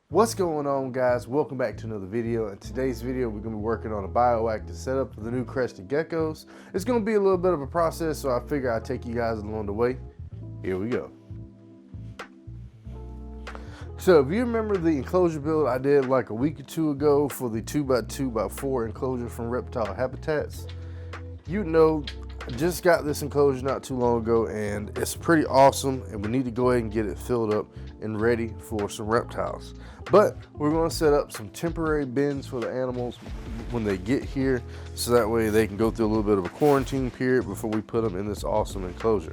What's going on, guys? Welcome back to another video. In today's video, we're going to be working on a bioactive setup for the new Crested Geckos. It's going to be a little bit of a process, so I figure I'd take you guys along the way. Here we go. So if you remember the enclosure build I did like a week or two ago for the 2x2x4 enclosure from Reptile Habitats, you know, I just got this enclosure not too long ago and it's pretty awesome, and we need to go ahead and get it filled up and ready for some reptiles. But we're going to set up some temporary bins for the animals when they get here, so that way they can go through a little bit of a quarantine period before we put them in this awesome enclosure.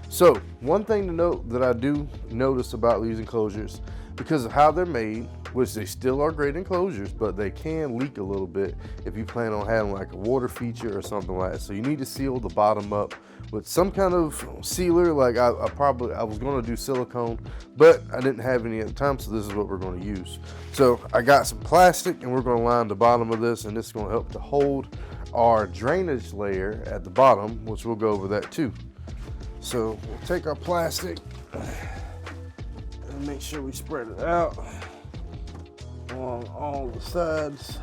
So one thing to note that I do notice about these enclosures, because of how they're made, which they still are great enclosures, but they can leak a little bit if you plan on having like a water feature or something like that. So you need to seal the bottom up with some kind of sealer. Like I was going to do silicone, but I didn't have any at the time, so this is what we're going to use. So I got some plastic and we're going to line the bottom of this, and this is going to help to hold our drainage layer at the bottom, which we'll go over that too. So we'll take our plastic and make sure we spread it out along all the sides.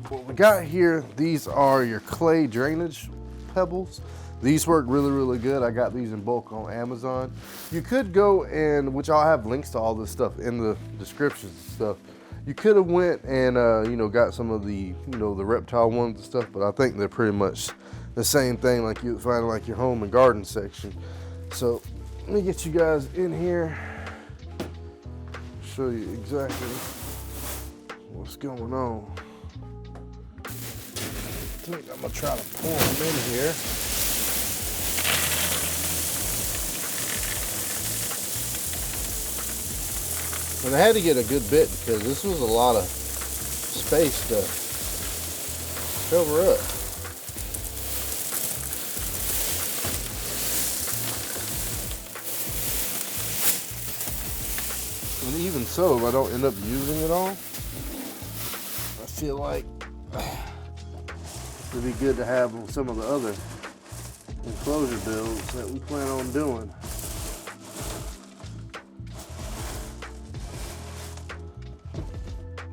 What we got here, these are your clay drainage pebbles. These work really good. I got these in bulk on Amazon. You could go and, which I'll have links to all this stuff in the descriptions and stuff. You could have went and got some of the the reptile ones and stuff, but I think they're pretty much the same thing like you'd find in like your home and garden section. So let me get you guys in here, show you exactly what's going on. I think I'm gonna try to pour them in here. And I had to get a good bit because this was a lot of space to cover up. And even so, if I don't end up using it all, I feel like it'd be good to have on some of the other enclosure builds that we plan on doing.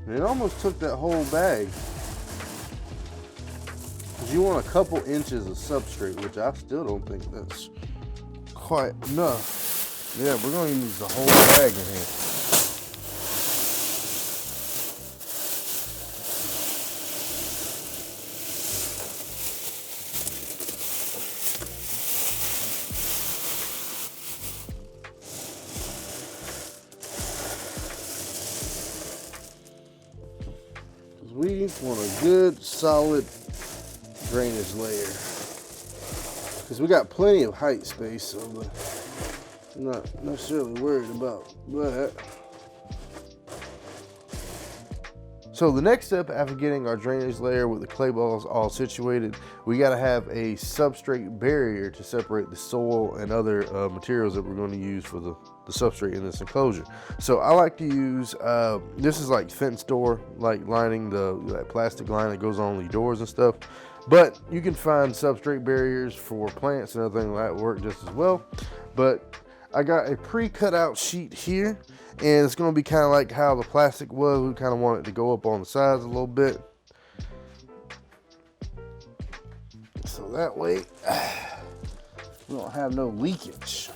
And it almost took that whole bag, because you want a couple inches of substrate, which I still don't think that's quite enough. Yeah, we're going to use the whole bag in here. We want a good solid drainage layer because we got plenty of height space, so I'm not necessarily worried about that. So the next step after getting our drainage layer with the clay balls all situated, we got to have a substrate barrier to separate the soil and other materials that we're going to use for the substrate in this enclosure. So I like to use, this is like fence door, like lining, that plastic line that goes on the doors and stuff. But you can find substrate barriers for plants and everything like that work just as well. But I got a pre-cut out sheet here, and it's going to be kind of like how the plastic was. We kind of want it to go up on the sides a little bit, so that way we don't have no leakage,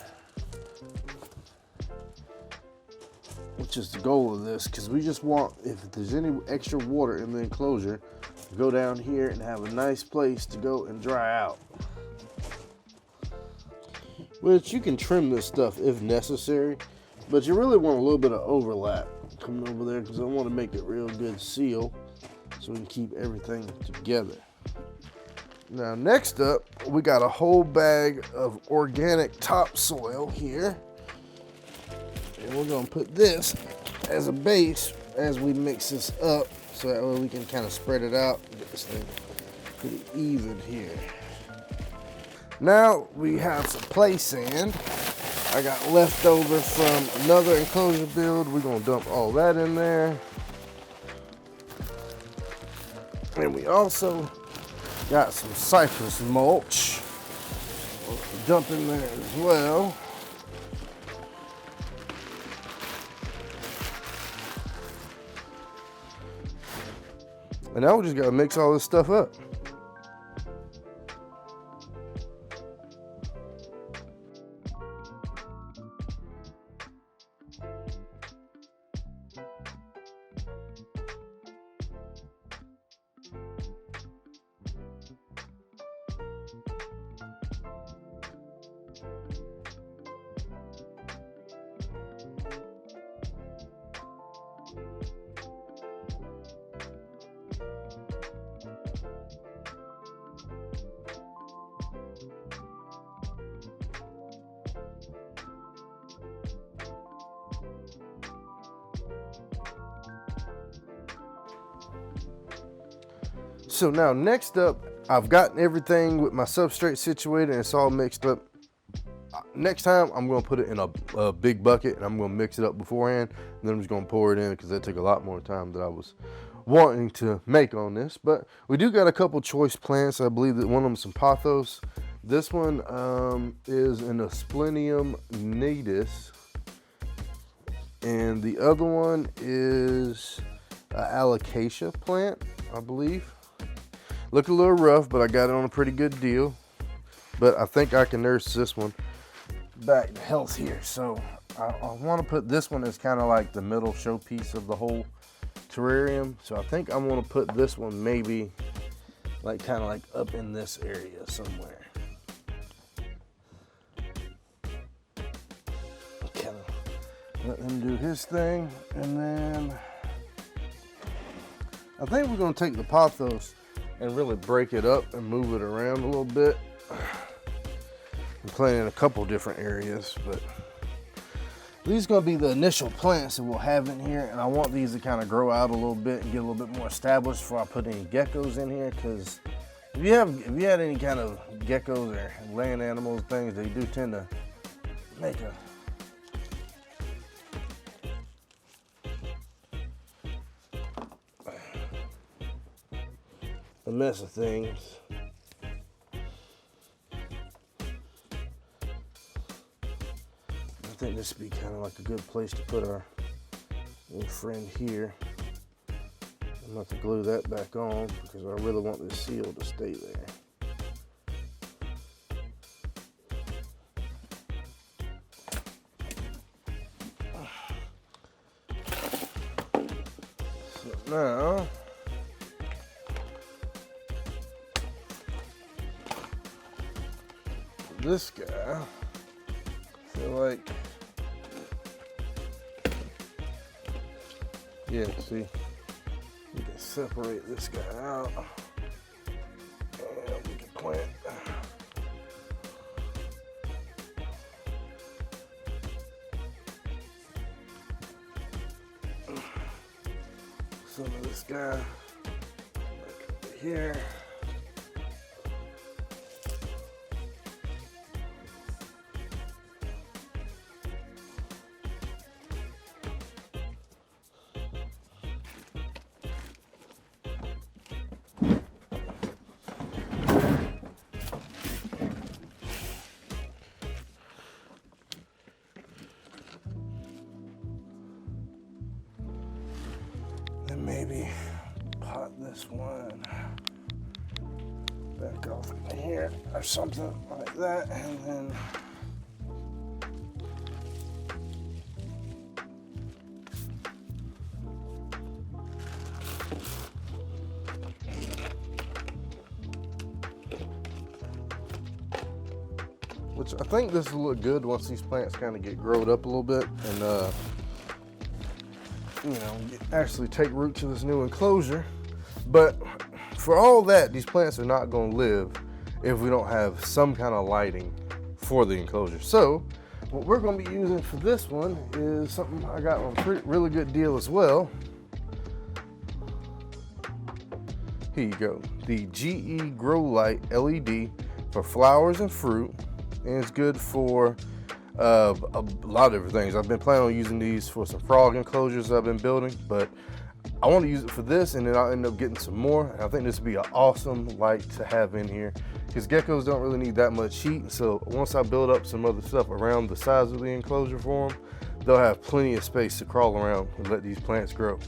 which is the goal of this, because we just want, if there's any extra water in the enclosure, to go down here and have a nice place to go and dry out. Which you can trim this stuff if necessary, but you really want a little bit of overlap coming over there, because I want to make it real good seal so we can keep everything together. Now next up, we got a whole bag of organic topsoil here, and we're going to put this as a base as we mix this up, so that way we can kind of spread it out and get this thing pretty even here. Now we have some play sand I got left over from another enclosure build. We're gonna dump all that in there. And we also got some cypress mulch. We'll dump in there as well. And now we just gotta mix all this stuff up. So now next up, I've gotten everything with my substrate situated and it's all mixed up. Next time I'm gonna put it in a big bucket and I'm gonna mix it up beforehand, and then I'm just gonna pour it in because that took a lot more time than I was wanting to make on this. But we do got a couple choice plants. I believe that one of them is some pothos. This one is an Asplenium natus, and the other one is an alocasia plant, I believe. Look a little rough, but I got it on a pretty good deal. But I think I can nurse this one back to health here. So I want to put this one as kind of like the middle showpiece of the whole terrarium. So I think I'm going to put this one maybe like kind of like up in this area somewhere. Kind of let him do his thing, and then I think we're going to take the pothos and really break it up and move it around a little bit. I'm planting in a couple different areas, but these are going to be the initial plants that we'll have in here, and I want these to kind of grow out a little bit and get a little bit more established before I put any geckos in here. Because if you had any kind of geckos or land animals, things, they do tend to make a mess of things. I think this would be kind of like a good place to put our little friend here. I'm going to have to glue that back on because I really want this seal to stay there. So now, this guy, I feel like, yeah, see, we can separate this guy out and we can plant some of this guy like over here. Maybe pot this one back off in here or something like that, and then which I think this will look good once these plants kind of get growed up a little bit and you know, actually take root to this new enclosure. But for all that, these plants are not going to live if we don't have some kind of lighting for the enclosure. So what we're going to be using for this one is something I got on a really good deal as well. Here you go, the GE Grow Light LED for flowers and fruit, and it's good for a lot of different things. I've been planning on using these for some frog enclosures I've been building, but I want to use it for this, and then I'll end up getting some more. And I think this would be an awesome light to have in here because geckos don't really need that much heat. So once I build up some other stuff around the size of the enclosure for them, they'll have plenty of space to crawl around and let these plants grow.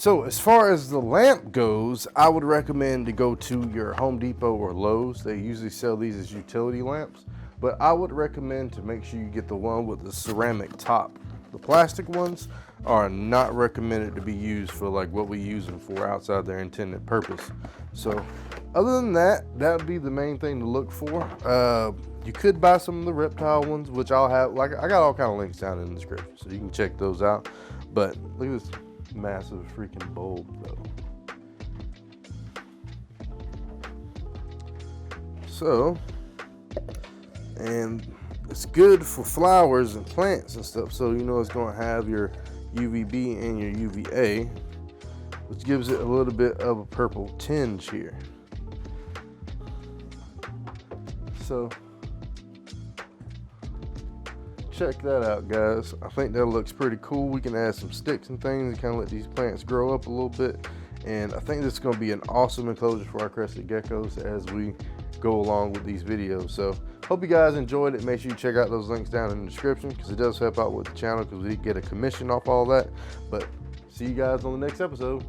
So as far as the lamp goes, I would recommend to go to your Home Depot or Lowe's. They usually sell these as utility lamps, but I would recommend to make sure you get the one with the ceramic top. The plastic ones are not recommended to be used for like what we use them for outside their intended purpose. So other than that, that would be the main thing to look for. You could buy some of the Reptile ones, which I'll have, like I got all kind of links down in the description, so you can check those out. But look at this massive freaking bulb though. So, and it's good for flowers and plants and stuff. So you know it's going to have your UVB and your UVA, which gives it a little bit of a purple tinge here. So check that out, guys. I think that looks pretty cool. We can add some sticks and things and kind of let these plants grow up a little bit. And I think this is going to be an awesome enclosure for our crested geckos as we go along with these videos. So hope you guys enjoyed it. Make sure you check out those links down in the description, because it does help out with the channel, because we get a commission off all that. But see you guys on the next episode.